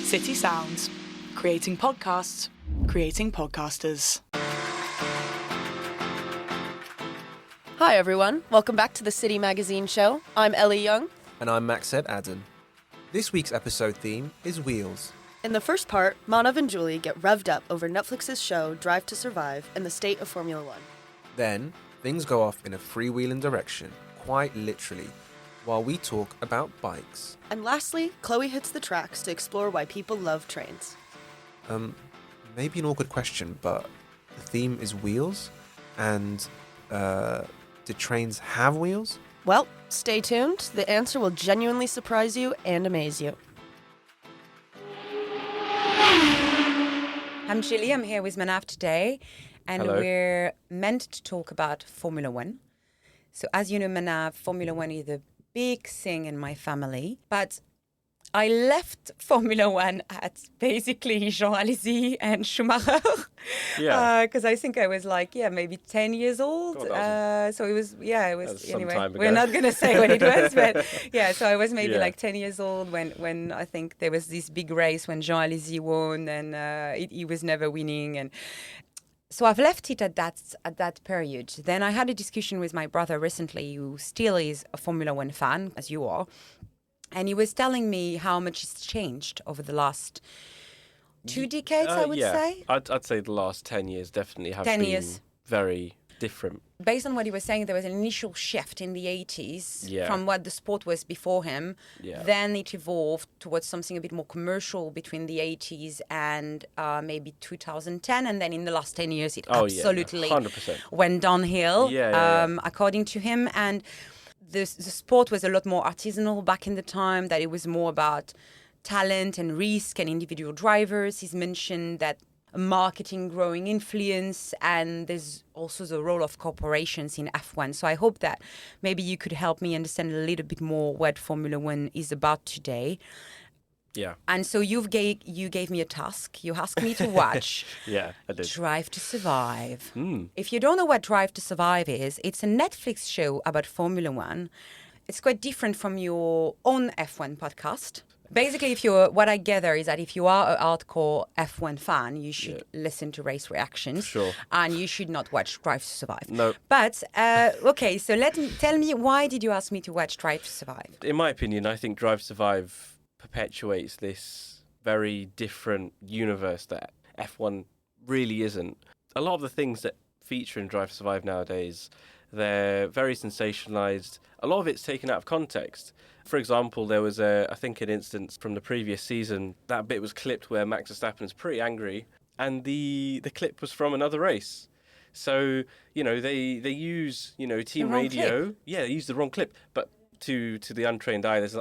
City Sounds. Creating podcasts, creating podcasters. Hi everyone, welcome back to the City Magazine show. I'm Elly Young. And I'm Aadan. This week's episode theme is wheels. In the first part, Manav and Julie get revved up over Netflix's show Drive to Survive and the state of Formula One. Then, things go off in a freewheeling direction, quite literally, while we talk about bikes. And lastly, Chloe hits the tracks to explore why people love trains. Maybe an awkward question, but the theme is wheels, and, do trains have wheels? Well, stay tuned. The answer will genuinely surprise you and amaze you. I'm Julie, I'm here with Manav today, and Hello. We're meant to talk about Formula One. So as you know, Manav, Formula One is a big thing in my family, but I left Formula One at basically Jean Alesi and Schumacher. Yeah. Because I think I was maybe 10 years old. God, so it was some anyway. time ago. We're not going to say when it was, but yeah, so I was maybe Yeah. 10 years old when I think there was this big race when Jean Alesi won, and he was never winning. And so I've left it at that period. Then I had a discussion with my brother recently, who still is a Formula One fan, as you are. And he was telling me how much it's changed over the last 2 decades, I would say. I'd say the last 10 years definitely have 10 been years. very different. Based on what he was saying, there was an initial shift in the 80s Yeah. from what the sport was before him. Yeah. Then it evolved towards something a bit more commercial between the 80s and maybe 2010. And then in the last 10 years, it absolutely 100%. went downhill, Yeah. according to him. And the sport was a lot more artisanal back in the time, that it was more about talent and risk and individual drivers. He's mentioned that marketing growing influence, and there's also the role of corporations in F1. So I hope that maybe you could help me understand a little bit more what Formula One is about today. Yeah. And so you gave me a task. You asked me to watch Yeah, I did. Drive to Survive. Mm. If you don't know what Drive to Survive is, it's a Netflix show about Formula One. It's quite different from your own F1 podcast. Basically, what I gather is that if you are a hardcore F1 fan, you should listen to Race Reactions. Sure. And you should not watch Drive to Survive. No. But, okay, so tell me, why did you ask me to watch Drive to Survive? In my opinion, I think Drive to Survive perpetuates this very different universe that F1 really isn't. A lot of the things that feature in Drive to Survive nowadays, they're very sensationalized. A lot of it's taken out of context. For example, there was I think an instance from the previous season, that bit was clipped where Max Verstappen is pretty angry, and the clip was from another race. So, they use, team radio. Clip. Yeah, they use the wrong clip. But to the untrained eye, there's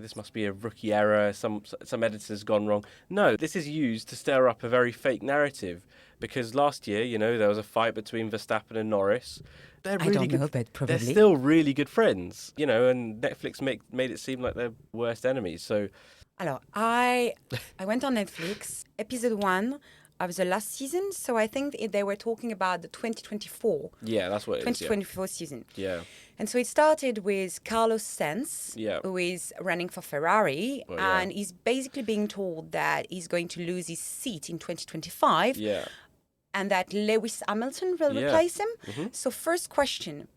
this must be a rookie error, some editor's gone wrong. No, this is used to stir up a very fake narrative, because last year, there was a fight between Verstappen and Norris. They're really I don't good. know, but probably. They're still really good friends, and Netflix made it seem like they're worst enemies. So, Alors, I went on Netflix, episode 1 of the last season, so I think they were talking about the 2024. yeah, that's what it is. 2024 season. Yeah. And so it started with Carlos Sainz, Yeah. who is running for Ferrari, Well, yeah. and he's basically being told that he's going to lose his seat in 2025, Yeah. and that Lewis Hamilton will Yeah. replace him. Mhm. So first question,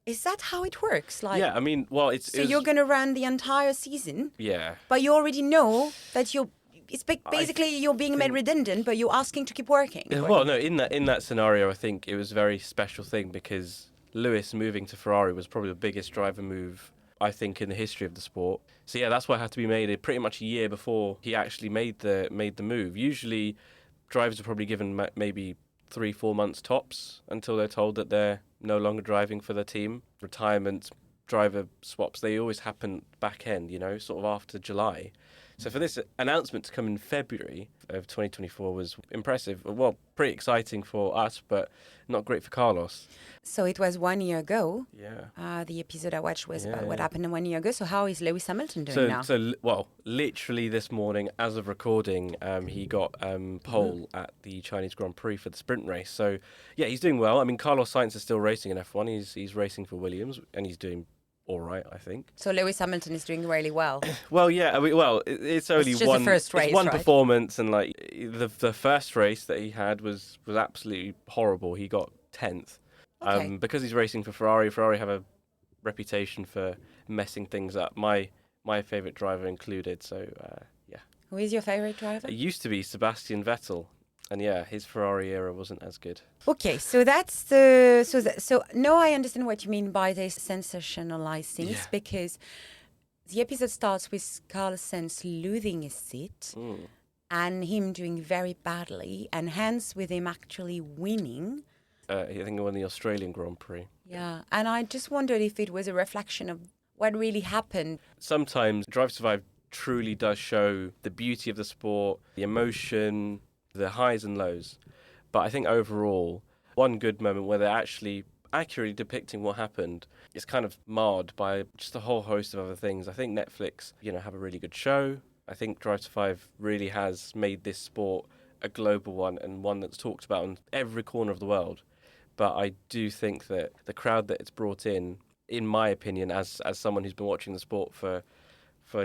is that how it works? Yeah, I mean, well, So you're going to run the entire season, Yeah. but you already know that it's basically you're being made redundant, but you're asking to keep working. Well, no, in that scenario, I think it was a very special thing, because Lewis moving to Ferrari was probably the biggest driver move, I think, in the history of the sport. So yeah, that's why it had to be made pretty much a year before he actually made the move. Usually, drivers are probably given maybe 3-4 months tops until they're told that they're no longer driving for their team. Retirement, driver swaps, they always happen back end, sort of after July. So for this announcement to come in February of 2024 was impressive. Well, pretty exciting for us, but not great for Carlos. So it was 1 year ago. Yeah. The episode I watched was Yeah, about what yeah. happened 1 year ago. So how is Lewis Hamilton doing now? Literally this morning, as of recording, he got pole at the Chinese Grand Prix for the sprint race. So, yeah, he's doing well. I mean, Carlos Sainz is still racing in F1. He's racing for Williams, and he's doing all right, I think. So Lewis Hamilton is doing really well. Well, yeah, I mean, it's only just the one first race, it's one right? performance, and like the first race that he had was absolutely horrible. He got 10th. Okay. Because he's racing for Ferrari. Ferrari have a reputation for messing things up. My favorite driver included. So yeah, Who is your favorite driver? it used to be Sebastian Vettel, and yeah, his Ferrari era wasn't as good. Okay, so that's the so now I understand what you mean by this sensationalized things, Yeah. because the episode starts with Carlos Sainz losing his seat and him doing very badly, and hence with him actually winning. I think he won the Australian Grand Prix. Yeah, and I just wondered if it was a reflection of what really happened. Sometimes Drive to Survive truly does show the beauty of the sport, the emotion, the highs and lows. But I think overall, one good moment where they're actually accurately depicting what happened is kind of marred by just a whole host of other things. I think Netflix, have a really good show. I think Drive to Survive really has made this sport a global one and one that's talked about in every corner of the world. But I do think that the crowd that it's brought in my opinion, as someone who's been watching the sport for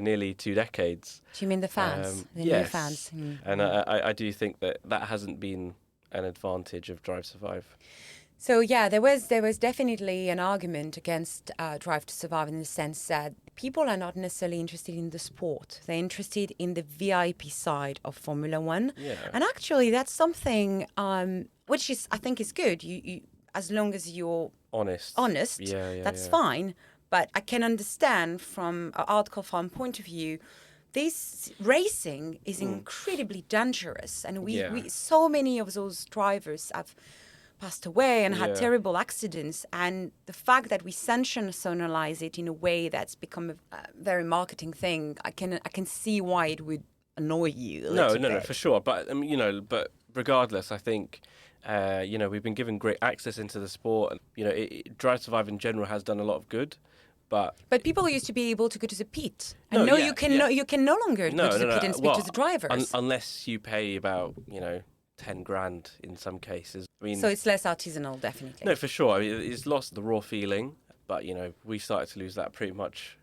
nearly 2 decades. Do you mean the fans? The new yes. fans? Mm. And I do think that hasn't been an advantage of Drive to Survive. So yeah, there was definitely an argument against Drive to Survive in the sense that people are not necessarily interested in the sport. They're interested in the VIP side of Formula One. Yeah. And actually, that's something which is I think is good. You as long as you're honest, that's fine. But I can understand from an hardcore fan point of view, this racing is incredibly dangerous, and we so many of those drivers have passed away and had terrible accidents, and the fact that we sensationalize it in a way that's become a very marketing thing, I can see why it would annoy you a little No, bit. for sure. But but regardless, I think we've been given great access into the sport, and Drive to Survive in general has done a lot of good. But people used to be able to go to the pit, and you can no longer go to the pit and speak to the drivers. Unless you pay about 10 grand in some cases. I mean, So it's less artisanal, definitely. no, for sure. I mean, it's lost the raw feeling, but we started to lose that pretty much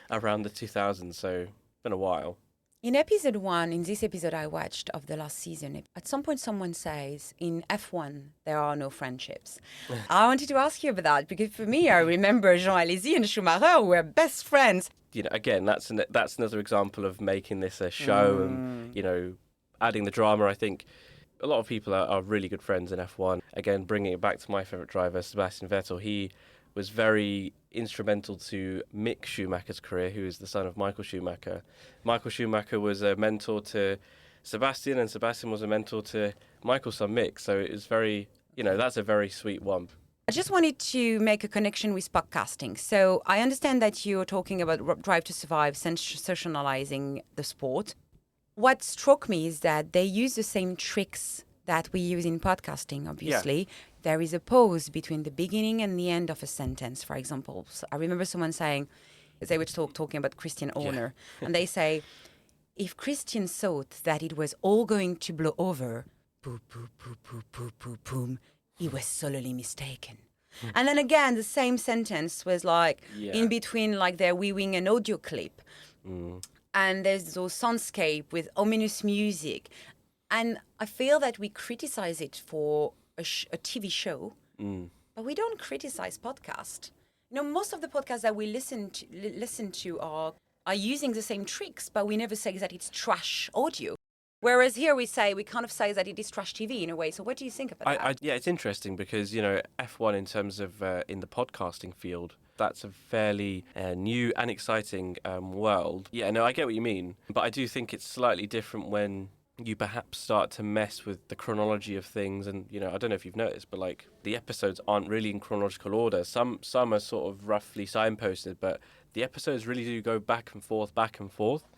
around the 2000s. So it's been a while. In episode 1, in this episode I watched of the last season, at some point someone says, in F1, there are no friendships. I wanted to ask you about that, because for me, I remember Jean-Alesi and Schumacher were best friends. Again, that's another example of making this a show and, adding the drama. I think a lot of people are really good friends in F1. Again, bringing it back to my favourite driver, Sebastian Vettel, he was very instrumental to Mick Schumacher's career, who is the son of Michael Schumacher. Michael Schumacher was a mentor to Sebastian, and Sebastian was a mentor to Michael's son Mick. So it was very, that's a very sweet one. I just wanted to make a connection with podcasting. So I understand that you're talking about Drive to Survive, sensationalizing the sport. What struck me is that they use the same tricks that we use in podcasting, obviously. Yeah. There is a pause between the beginning and the end of a sentence, for example. So I remember someone saying, they were talking about Christian Horner, and they say, if Christian thought that it was all going to blow over, poo, poo, poo, poo, poo, poo, boom, he was solely mistaken. And then again, the same sentence was in between, they're weaving an audio clip. And there's those soundscape with ominous music. And I feel that we criticize it for a TV show, but we don't criticize podcast. Most of the podcasts that we listen to are using the same tricks, but we never say that it's trash audio. Whereas here we kind of say that it is trash TV in a way. So what do you think about that? Yeah, it's interesting because, F1 in terms of in the podcasting field, that's a fairly new and exciting world. Yeah, no, I get what you mean. But I do think it's slightly different when you perhaps start to mess with the chronology of things. And, I don't know if you've noticed, but the episodes aren't really in chronological order. Some are sort of roughly signposted, but the episodes really do go back and forth,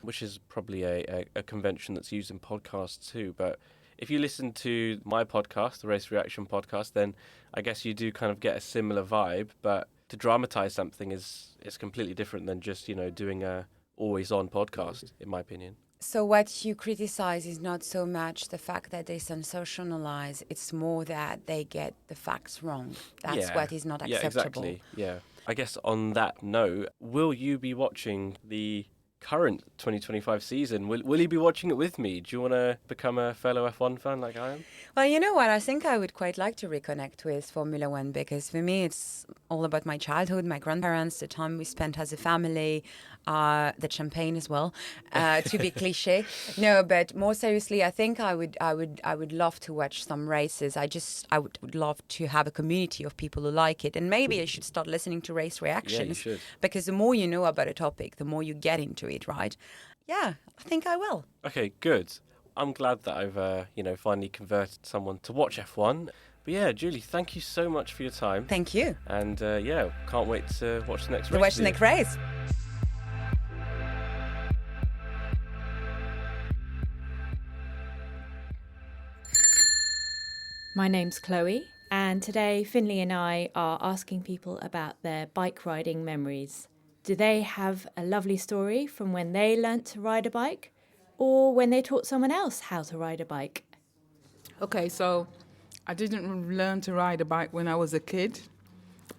which is probably a convention that's used in podcasts too. But if you listen to my podcast, the Race Reaction podcast, then I guess you do kind of get a similar vibe. But to dramatize something is completely different than just, doing a always-on podcast, in my opinion. So what you criticize is not so much the fact that they sensationalize, it's more that they get the facts wrong. That's what is not acceptable. Yeah, exactly. Yeah. I guess on that note, will you be watching the current 2025 season? Will you be watching it with me? Do you want to become a fellow F1 fan like I am? Well, you know what? I think I would quite like to reconnect with Formula One because for me, it's all about my childhood, my grandparents, the time we spent as a family, the champagne as well. To be cliche, no, but more seriously, I think I would love to watch some races. I would love to have a community of people who like it, and maybe I should start listening to race reactions. should. Because the more you know about a topic, the more you get into it, right? Yeah, I think I will. Okay, good. I'm glad that I've, finally converted someone to watch F1. But yeah, Julie, thank you so much for your time. Thank you. And can't wait to watch the next race. Watch the next race. My name's Chloe, and today Finlay and I are asking people about their bike riding memories. Do they have a lovely story from when they learnt to ride a bike, or when they taught someone else how to ride a bike? Okay, so I didn't learn to ride a bike when I was a kid.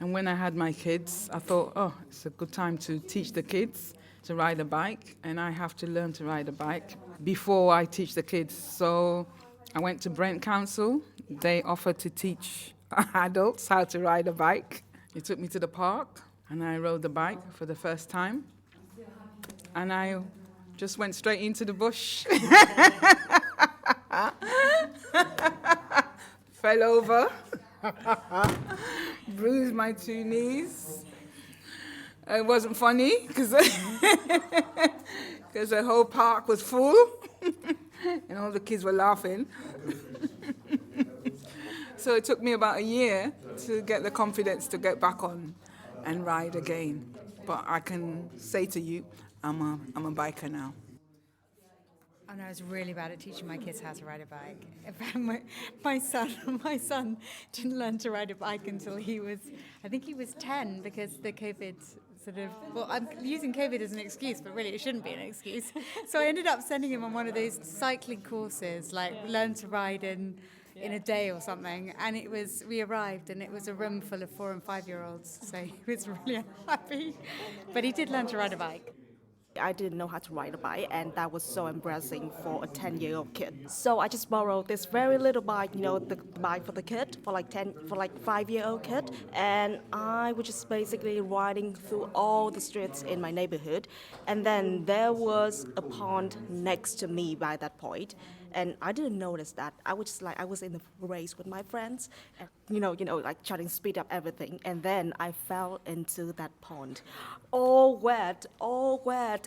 And when I had my kids, I thought, it's a good time to teach the kids to ride a bike. And I have to learn to ride a bike before I teach the kids. So I went to Brent Council. They offered to teach adults how to ride a bike. They took me to the park and I rode the bike for the first time. And I just went straight into the bush. Fell over. Bruised my 2 knees. It wasn't funny because the whole park was full and all the kids were laughing. So it took me about a year to get the confidence to get back on and ride again. But I can say to you, I'm a biker now. And I was really bad at teaching my kids how to ride a bike. In fact, my son didn't learn to ride a bike until he was 10, because the COVID I'm using COVID as an excuse, but really it shouldn't be an excuse. So I ended up sending him on one of those cycling courses, like learn to ride in a day or something. And we arrived and it was a room full of 4 and 5-year-olds. So he was really unhappy, but he did learn to ride a bike. I didn't know how to ride a bike, and that was so embarrassing for a 10-year-old kid. So I just borrowed this very little bike, the bike for the kid, for like 5-year-old kid, and I was just basically riding through all the streets in my neighborhood. And then there was a pond next to me by that point, and I didn't notice that. I was in a race with my friends, and like trying to speed up everything, and then I fell into that pond, all wet,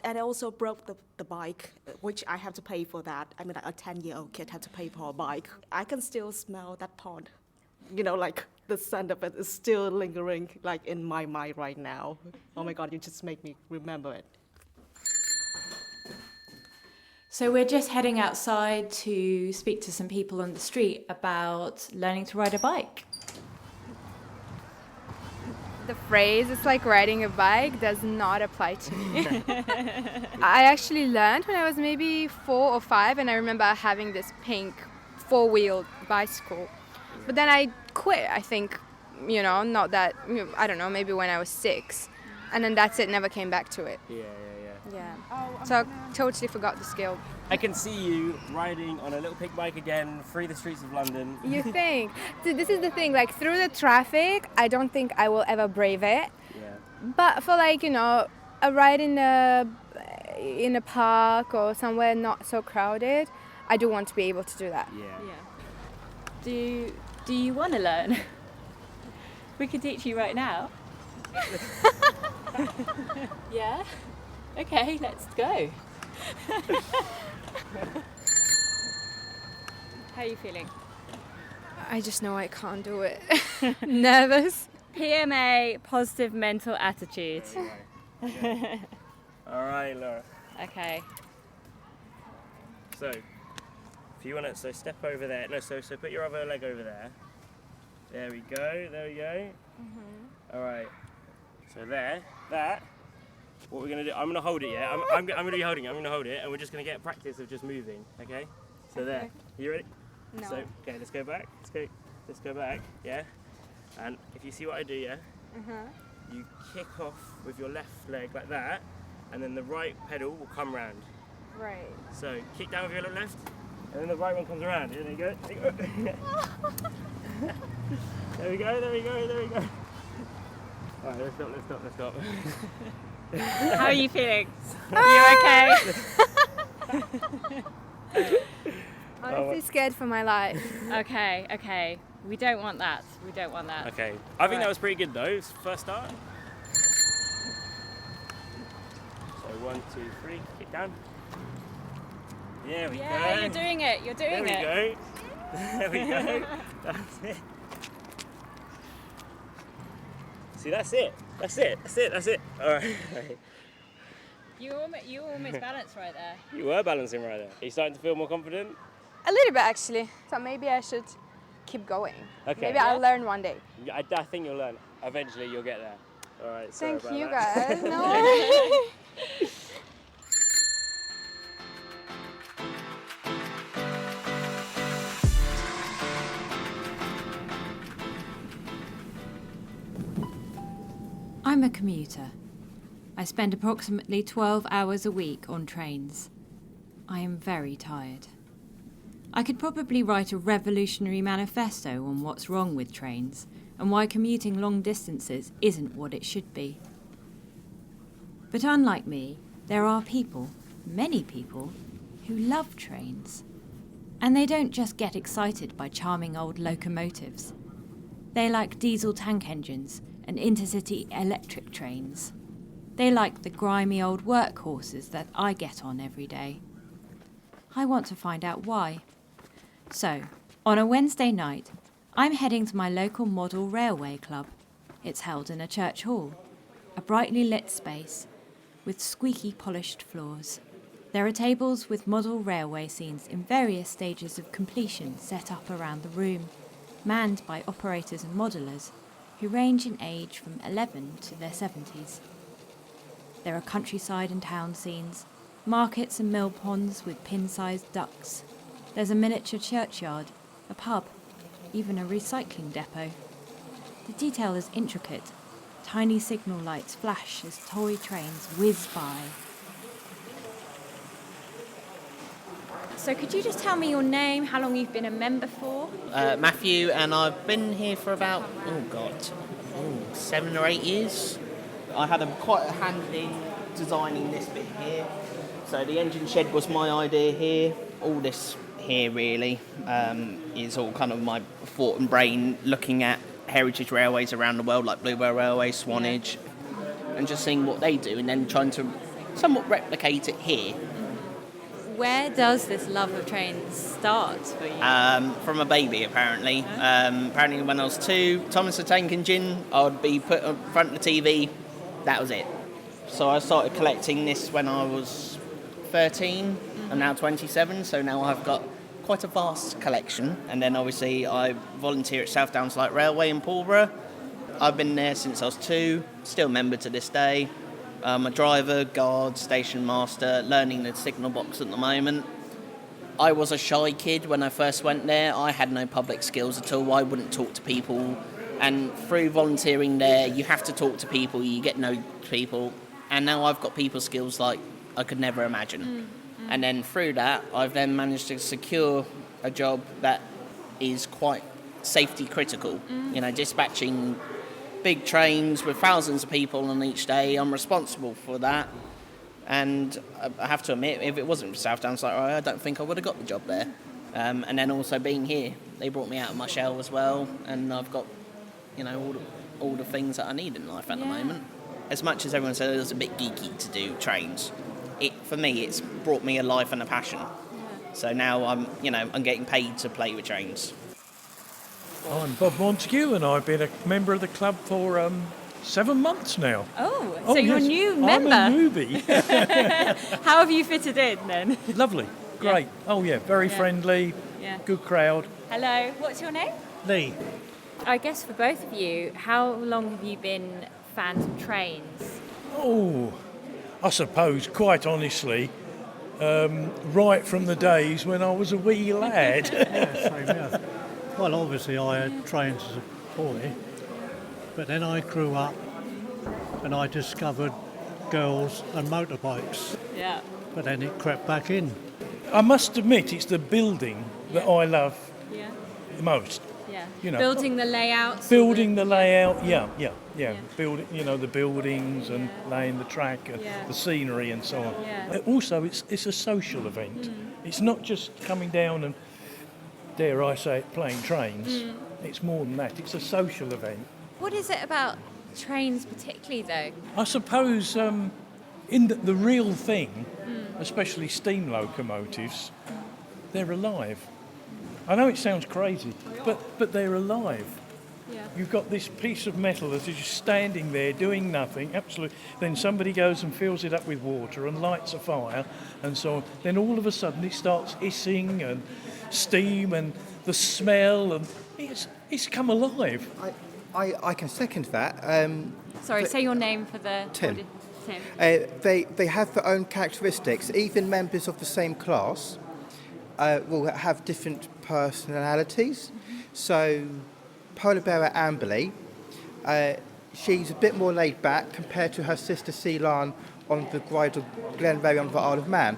and I also broke the bike, which I have to pay for that. I mean, like a 10-year-old kid had to pay for a bike. I can still smell that pond. Like the scent of it is still lingering, like in my mind right now. Oh my God, you just make me remember it. So we're just heading outside to speak to some people on the street about learning to ride a bike. The phrase, it's like riding a bike, does not apply to me. I actually learned when I was maybe 4 or 5, and I remember having this pink 4-wheeled bicycle. But then I quit, I think, not that, I don't know, maybe when I was 6. And then that's it, never came back to it. Yeah. So I totally forgot the skill. I can see you riding on a little pig bike again through the streets of London. You think? So this is the thing, like through the traffic, I don't think I will ever brave it. Yeah. But for a ride in a park or somewhere not so crowded, I do want to be able to do that. Do you want to learn? We could teach you right now. Yeah? Okay, let's go. How are you feeling? I just know I can't do it. Nervous. PMA, positive mental attitude. All right, Laura. Okay. So, if you want to, step over there. No, so put your other leg over there. There we go. Mm-hmm. All right. So that. What we're going to do, I'm going to hold it, yeah? I'm going to be holding it. I'm going to hold it, and we're just going to get practice of just moving, okay? So there. You ready? No. So, okay, let's go back. Let's go back, yeah? And if you see what I do, yeah? you kick off with your left leg like that, and then the right pedal will come round. Right. So kick down with your left, and then the right one comes around. There you go. There you go. There we go. There we go. There we go. All right, let's stop. How are you feeling? Are you okay? Honestly scared for my life. Okay. We don't want that. Okay. I think that was pretty good though. First start. So 1, 2, 3. Kick down. There we go. Yeah, you're doing it. There we go. There we go. That's it. See, that's it. All right. You almost balanced right there. You were balancing right there. Are you starting to feel more confident? A little bit actually. So maybe I should keep going. Okay. Maybe I'll learn one day. I think you'll learn. Eventually, you'll get there. All right. Sorry Thank you about that. guys. No worries. I'm a commuter. I spend approximately 12 hours a week on trains. I am very tired. I could probably write a revolutionary manifesto on what's wrong with trains and why commuting long distances isn't what it should be. But unlike me, there are people, many people, who love trains. And they don't just get excited by charming old locomotives. They like diesel tank engines and intercity electric trains. They like the grimy old workhorses that I get on every day. I want to find out why. So, on a Wednesday night, I'm heading to my local model railway club. It's held in a church hall, a brightly lit space with squeaky polished floors. There are tables with model railway scenes in various stages of completion set up around the room, manned by operators and modellers who range in age from 11 to their 70s. There are countryside and town scenes, markets and mill ponds with pin-sized ducks. There's a miniature churchyard, a pub, even a recycling depot. The detail is intricate. Tiny signal lights flash as toy trains whiz by. So could you just tell me your name, how long you've been a member for? Matthew, and I've been here for about, 7 or 8 years. I had quite a hand in designing this bit here. So the engine shed was my idea here. All this here really is all kind of my thought and brain, looking at heritage railways around the world like Bluebell Railway, Swanage, and just seeing what they do and then trying to somewhat replicate it here. Where does this love of trains start for you? From a baby, apparently. Apparently when I was 2, Thomas the Tank Engine, I'd be put in front of the TV. That was it. So I started collecting this when I was 13. I'm now 27, so now I've got quite a vast collection. And then obviously I volunteer at South Downs Light Railway in Pulborough. I've been there since I was 2, still a member to this day. I'm a driver, guard, station master, learning the signal box at the moment. I was a shy kid when I first went there. I had no public skills at all. I wouldn't talk to people. And through volunteering there, you have to talk to people, you get to know people. And now I've got people skills like I could never imagine. And then through that, I've then managed to secure a job that is quite safety critical. You know, dispatching big trains with thousands of people on each day. I'm responsible for that. And I have to admit, if it wasn't for South Downs Light Railway, I don't think I would have got the job there. And then also being here, they brought me out of my shell as well. And I've got, you know, all the things that I need in life at the moment. As much as everyone says it's a bit geeky to do trains, for me, it's brought me a life and a passion. So now I'm getting paid to play with trains. I'm Bob Montague, and I've been a member of the club for 7 months now. So you're a new member. I'm a newbie. How have you fitted in then? Lovely, great. Very friendly, good crowd. Hello, what's your name? Lee. I guess for both of you, how long have you been fans of trains? I suppose, quite honestly, right from the days when I was a wee lad. Same here. Well, obviously I had trains as a boy, but then I grew up and I discovered girls and motorbikes. Yeah. But then it crept back in. I must admit, it's the building that I love Yeah. the most. Yeah. You know, Building the layouts. building the layout, yeah. Building, the buildings and laying the track, and the scenery and so on. Yeah. Also, it's a social event. It's not just coming down and, dare I say it, playing trains. It's more than that. It's a social event. What is it about trains particularly, though? I suppose in the real thing, especially steam locomotives, they're alive. I know it sounds crazy, but they're alive. Yeah. You've got this piece of metal that is just standing there doing nothing, absolutely. Then somebody goes and fills it up with water and lights a fire and so on. Then all of a sudden it starts hissing and steam and the smell, and it's come alive. I can second that. Sorry, say your name for the... Tim. Tim. They have their own characteristics. Even members of the same class will have different personalities. So Polar Bear Amberley, she's a bit more laid back compared to her sister Ceylon on the Bridal Glenveigh on the Isle of Man.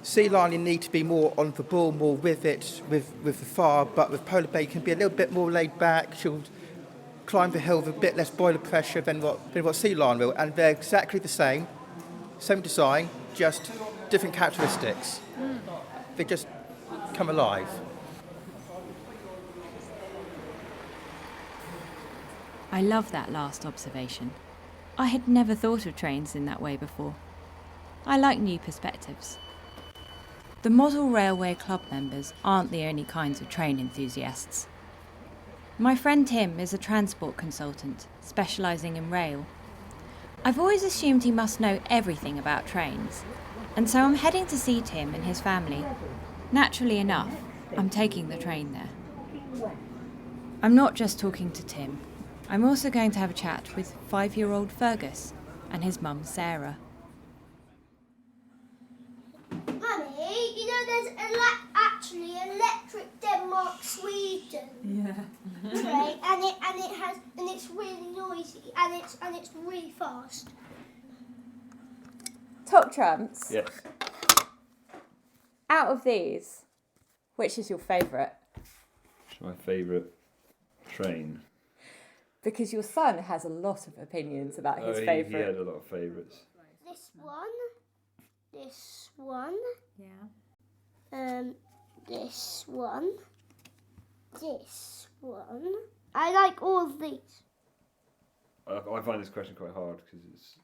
Ceylon, you need to be more on the ball, more with it, with the fire, but with Polar Bear you can be a little bit more laid back. She'll climb the hill with a bit less boiler pressure than what Ceylon will, and they're exactly the same design, just different characteristics. They just come alive. I love that last observation. I had never thought of trains in that way before. I like new perspectives. The Model Railway Club members aren't the only kinds of train enthusiasts. My friend Tim is a transport consultant, specialising in rail. I've always assumed he must know everything about trains, and so I'm heading to see Tim and his family. Naturally enough, I'm taking the train there. I'm not just talking to Tim. I'm also going to have a chat with 5-year-old Fergus and his mum Sarah. Mummy, you know there's actually electric Denmark Sweden train, and it's really noisy and it's really fast. Top Trumps, Yes. out of these, which is your favourite? It's my favourite train. Because your son has a lot of opinions about his He favourite. had a lot of favourites. This one, Yeah. this one. I like all of these. I find this question quite hard because it's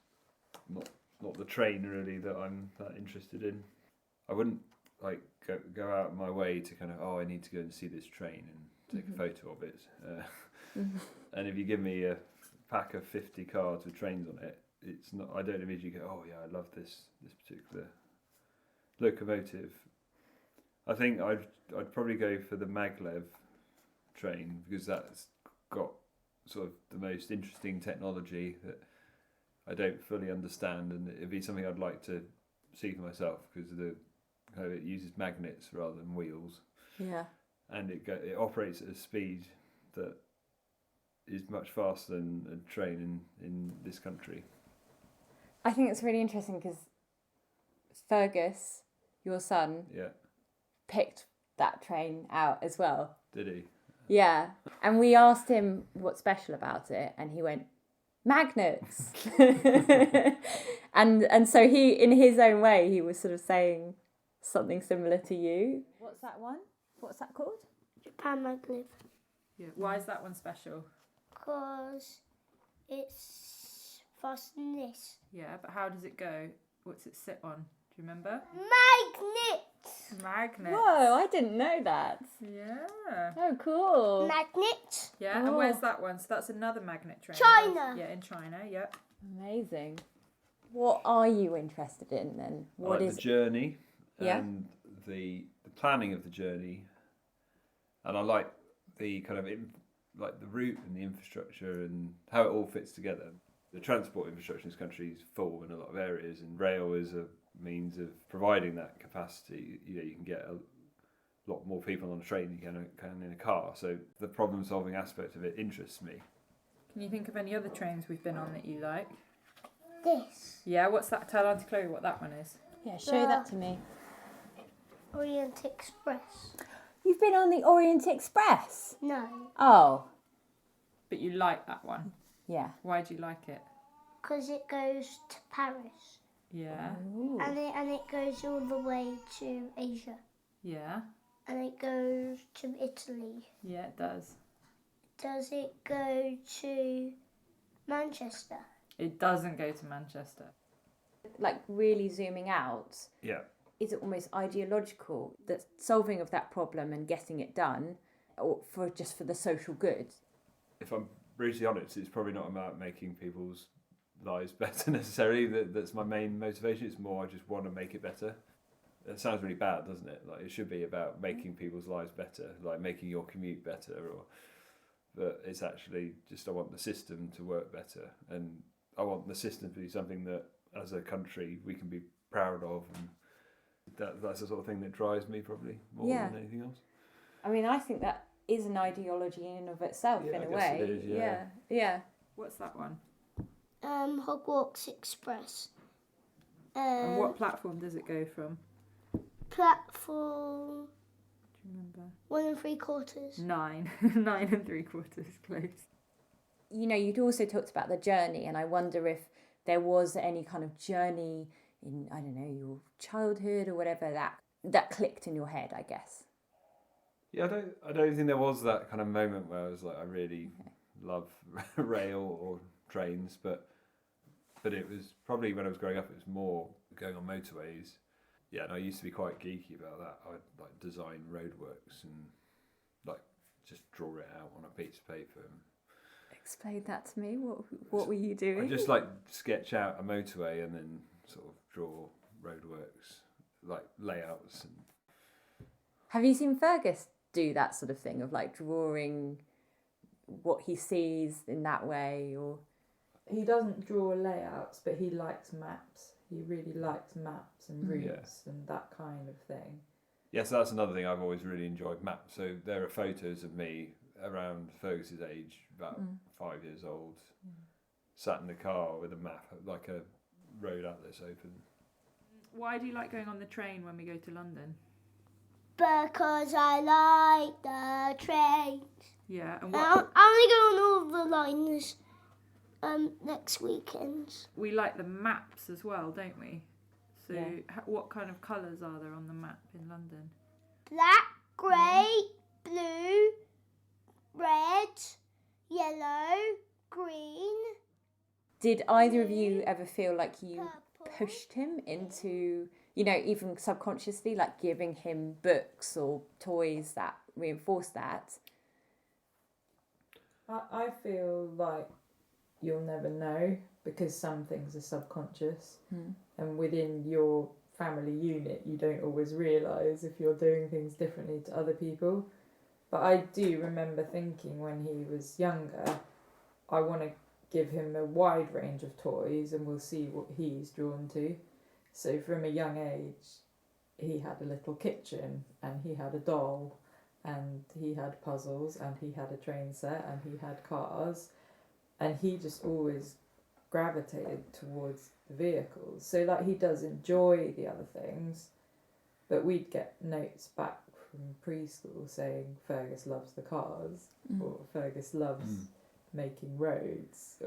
not the train really that I'm that interested in. I wouldn't like go out of my way to kind of I need to go and see this train and take a photo of it. And if you give me a pack of 50 cards with trains on it, it's not. I don't immediately go, I love this particular locomotive. I think I'd probably go for the maglev train because that's got sort of the most interesting technology that I don't fully understand, and it'd be something I'd like to see for myself because it uses magnets rather than wheels. Yeah. And it operates at a speed that is much faster than a train in this country. I think it's really interesting because Fergus, your son, picked that train out as well. Did he? Yeah. And we asked him what's special about it, and he went, magnets. and so he, in his own way, he was sort of saying something similar to you. What's that one? What's that called? Japan maglev. Yeah. Why is that one special? Because it's faster than this. Yeah, but how does it go? What's it sit on? Do you remember? Magnet. Whoa, I didn't know that. Yeah. Oh, cool. Magnet. Yeah, and where's that one? So that's another magnet train. China. Yeah, in China, yep. Amazing. What are you interested in then? What is the journey Yeah. and the planning of the journey, and I like the kind of like the route and the infrastructure and how it all fits together. The transport infrastructure in this country is full in a lot of areas, and rail is a means of providing that capacity. You can get a lot more people on a train than you can in a car. So the problem-solving aspect of it interests me. Can you think of any other trains we've been on that you like? This. Yeah, what's that? Tell Auntie Chloe what that one is. Yeah, show that to me. Orient Express. You've been on the Orient Express? No, Oh, But you like that one. yeah. Why do you like it? because it goes to Paris. Yeah. Ooh. And it goes all the way to Asia. Yeah. And it goes to Italy. Yeah, it does. Does it go to Manchester? It doesn't go to Manchester. Like really zooming out, Yeah. is it almost ideological that solving of that problem and getting it done, or for the social good? If I'm brutally honest, it's probably not about making people's lives better necessarily. That's my main motivation. It's more I just want to make it better. It sounds really bad, doesn't it? Like it should be about making people's lives better, like making your commute better, but it's actually just I want the system to work better, and I want the system to be something that, as a country, we can be proud of, and that's the sort of thing that drives me probably more than anything else. I mean, I think that is an ideology in and of itself, Yeah, in I a guess way. it is, yeah. Yeah. What's that one? Hogwarts Express. And what platform does it go from? Platform Do you remember? 1 3/4. 9. 9 3/4. Close. You know, you'd also talked about the journey, and I wonder if there was any kind of journey in, I don't know, your childhood or whatever that clicked in your head, I guess. Yeah, I don't think there was that kind of moment where I was like, I really love rail or trains, but it was probably when I was growing up, it was more going on motorways. Yeah, and I used to be quite geeky about that. I'd like design roadworks and like just draw it out on a piece of paper. Explain that to me. What were you doing? I just like sketch out a motorway and then sort of draw roadworks, like layouts. And Have you seen Fergus do that sort of thing of like drawing what he sees in that way, or? He doesn't draw layouts, but he likes maps. He really likes maps and routes and that kind of thing. yeah, so that's another thing I've always really enjoyed maps. So there are photos of me around Fergus's age, about 5 years old, sat in the car with a map, like a road atlas open. Why do you like going on the train when we go to London? Because I like the trains. Yeah, and I only go on all the lines next weekend. we like the maps as well, don't we? So what kind of colours are there on the map in London? Black, grey, blue, red, yellow, green. Did either of you ever feel like you pushed him into, you know, even subconsciously, like giving him books or toys that reinforce that? I feel like you'll never know because some things are subconscious, and within your family unit you don't always realise if you're doing things differently to other people. But I do remember thinking when he was younger, I want to give him a wide range of toys and we'll see what he's drawn to. So from a young age he had a little kitchen and he had a doll and he had puzzles and he had a train set and he had cars, and he just always gravitated towards the vehicles. So like he does enjoy the other things, but we'd get notes back from preschool saying Fergus loves the cars or Fergus loves making roads,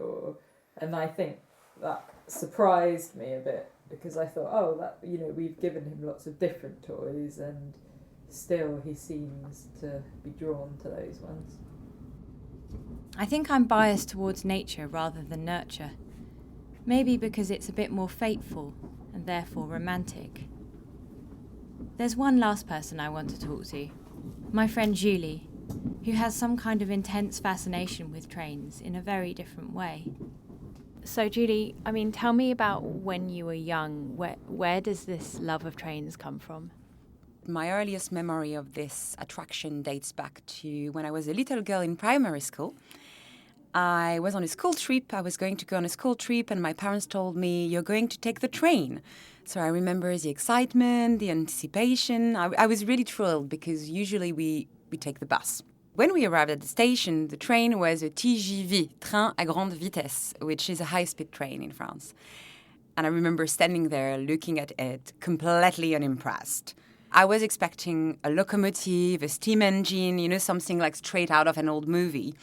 and I think that surprised me a bit because I thought, oh, that, you know, we've given him lots of different toys and still he seems to be drawn to those ones. I think I'm biased towards nature rather than nurture. Maybe because it's a bit more fateful and therefore romantic. There's one last person I want to talk to. My friend Julie, who has some kind of intense fascination with trains in a very different way. So Julie, I mean, tell me about when you were young. Where does this love of trains come from? My earliest memory of this attraction dates back to when I was a little girl in primary school. I was on a school trip. I was going to go on a school trip and my parents told me, you're going to take the train. So I remember the excitement, the anticipation. I was really thrilled because usually we take the bus. When we arrived at the station, the train was a TGV, train à grande vitesse, which is a high-speed train in France. And I remember standing there looking at it, completely unimpressed. I was expecting a locomotive, a steam engine, something like straight out of an old movie.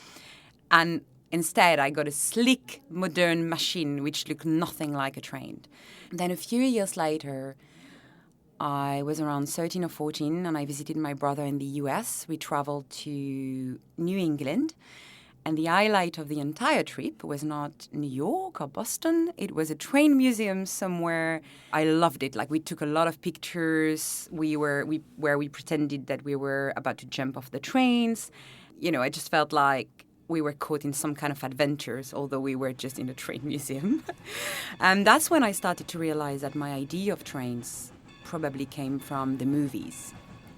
And instead, I got a sleek, modern machine which looked nothing like a train. Then a few years later, I was around 13 or 14 and I visited my brother in the US. We traveled to New England. And the highlight of the entire trip was not New York or Boston. It was a train museum somewhere. I loved it. Like, we took a lot of pictures. Where we pretended that we were about to jump off the trains. I just felt like we were caught in some kind of adventures, although we were just in a train museum. And that's when I started to realize that my idea of trains probably came from the movies.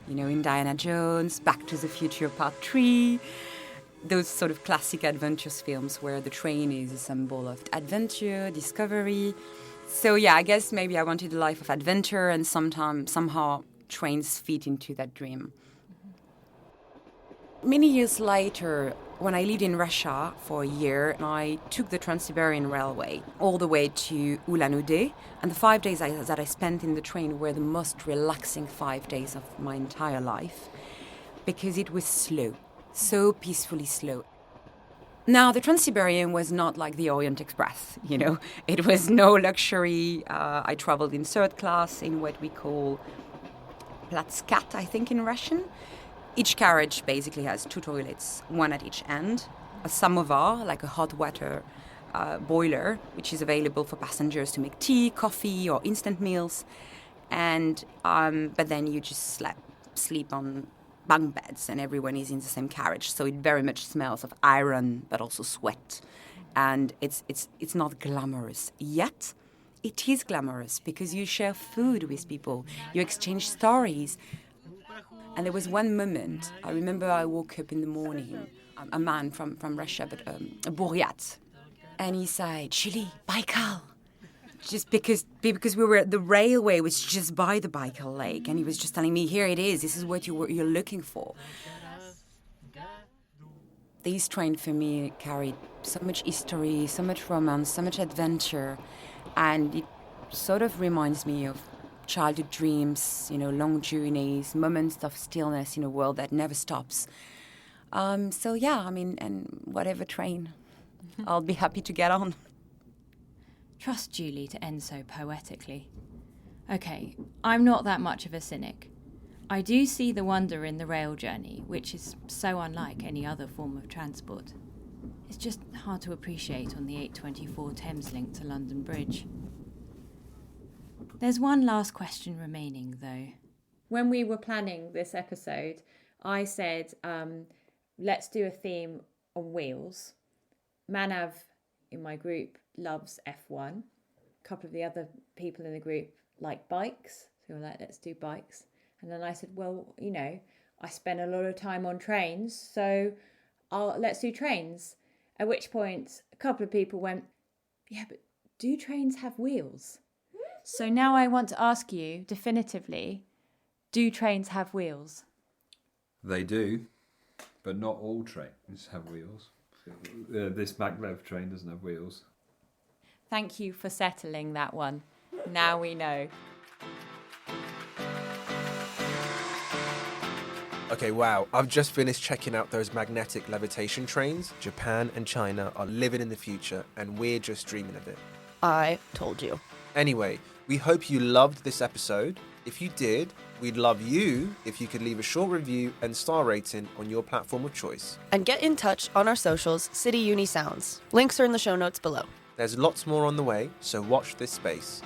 Indiana Jones, Back to the Future Part 3, those sort of classic adventures films where the train is a symbol of adventure, discovery. So yeah, I guess maybe I wanted a life of adventure, and somehow trains fit into that dream. Many years later, when I lived in Russia for a year, I took the Trans-Siberian Railway all the way to Ulan-Ude, and the 5 days that I spent in the train were the most relaxing 5 days of my entire life, because it was slow, so peacefully slow. Now, the Trans-Siberian was not like the Orient Express, It was no luxury. I traveled in third class in what we call Platskat, I think, in Russian. Each carriage basically has 2 toilets, one at each end, a samovar, like a hot water boiler, which is available for passengers to make tea, coffee, or instant meals. And but then you just sleep on bunk beds, and everyone is in the same carriage. So it very much smells of iron, but also sweat. And it's not glamorous yet. It is glamorous because you share food with people, you exchange stories. And there was one moment, I remember I woke up in the morning, a man from Russia, but a Buryat, and he said, "Chili, Baikal." Just because the railway was just by the Baikal Lake, and he was just telling me, "Here it is, this is what you're looking for." This train for me carried so much history, so much romance, so much adventure, and it sort of reminds me of childhood dreams, long journeys, moments of stillness in a world that never stops. So yeah, and whatever train, I'll be happy to get on. Trust Julie to end so poetically. Okay, I'm not that much of a cynic. I do see the wonder in the rail journey, which is so unlike any other form of transport. It's just hard to appreciate on the 824 Thames link to London Bridge. There's one last question remaining, though. When we were planning this episode, I said, let's do a theme on wheels. Manav, in my group, loves F1. A couple of the other people in the group like bikes. So we were like, let's do bikes. And then I said, well, I spend a lot of time on trains, so let's do trains. At which point, a couple of people went, yeah, but do trains have wheels? So now I want to ask you definitively, do trains have wheels? They do, but not all trains have wheels. This MacRae train doesn't have wheels. Thank you for settling that one. Now we know. Okay, wow. I've just finished checking out those magnetic levitation trains. Japan and China are living in the future, and we're just dreaming of it. I told you. Anyway, we hope you loved this episode. If you did, we'd love you if you could leave a short review and star rating on your platform of choice. And get in touch on our socials, City Uni Sounds. Links are in the show notes below. There's lots more on the way, so watch this space.